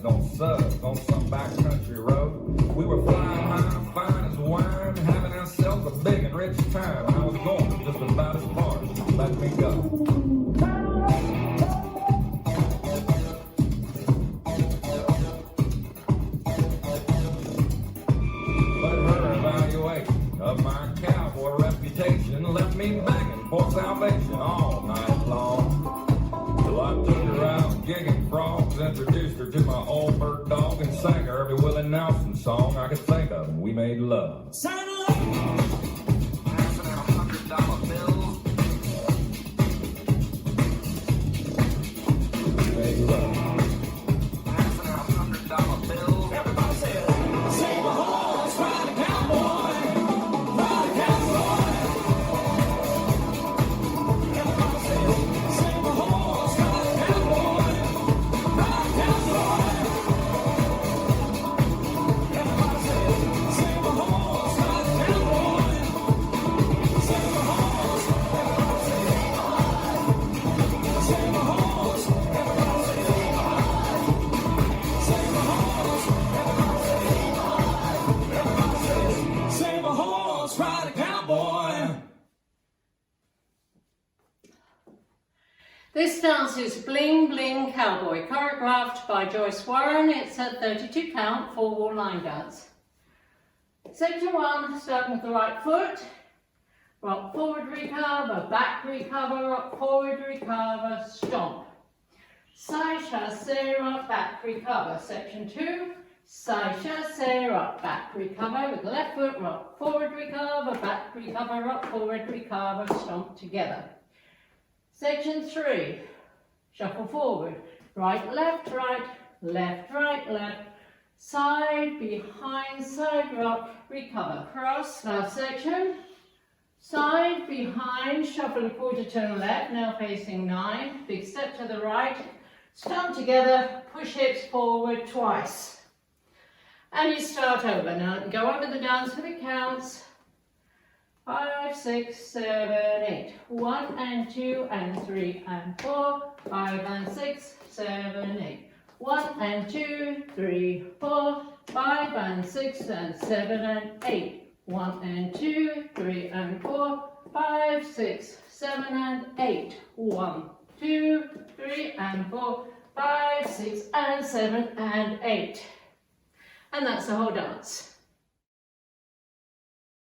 don't suck on some backcountry road. We were flying high, fine as wine, having ourselves a big and rich time. I was going just about as far as you let me go. But her evaluation of my cowboy reputation left me begging for salvation all night long. Till I took her out gigging frogs, introduced her to my old bird dog, and sang her every Willie Nelson song I could think of, and we made love. Passing out $100 bills. We made love. Passing out $100 bills. Everybody said, save a horse, ride a cowboy, ride a cowboy. Everybody said, save a horse, ride a cowboy, ride a cowboy. Everybody said, save a horse, ride a cowboy, save a horse. Everybody said, save a horse. Everybody said, save a horse. Everybody said, save a horse, ride a cowboy. This dance is Bling Bling Cowboy, choreographed by Joyce Warren. It's a 32 count, 4-wall line dance. Section 1, starting with the right foot. Rock forward, recover, back recover, rock forward, recover, stomp. Side chasse, rock, back, recover. Section 2, side chasse, rock, back, recover. With the left foot, rock forward, recover, back, recover, rock forward, recover, stomp together. Section 3, shuffle forward, right, left, left, side, behind, side, rock, recover, cross. Last section, side, behind, shuffle a quarter turn left, now facing 9, big step to the right, stomp together, push hips forward twice. And you start over. Now go on with the dance for the counts. 5, 6, 7, 8. 1 and 2 and 3 and 4. 5 and 6, 7, 8. 1 and 2, 3, 4. 5 and 6 and 7 and 8. 1 and 2, 3 and 4. 5, 6, 7 and 8. 1, 2, 3 and 4. 5, 6 and 7 and 8. And that's the whole dance.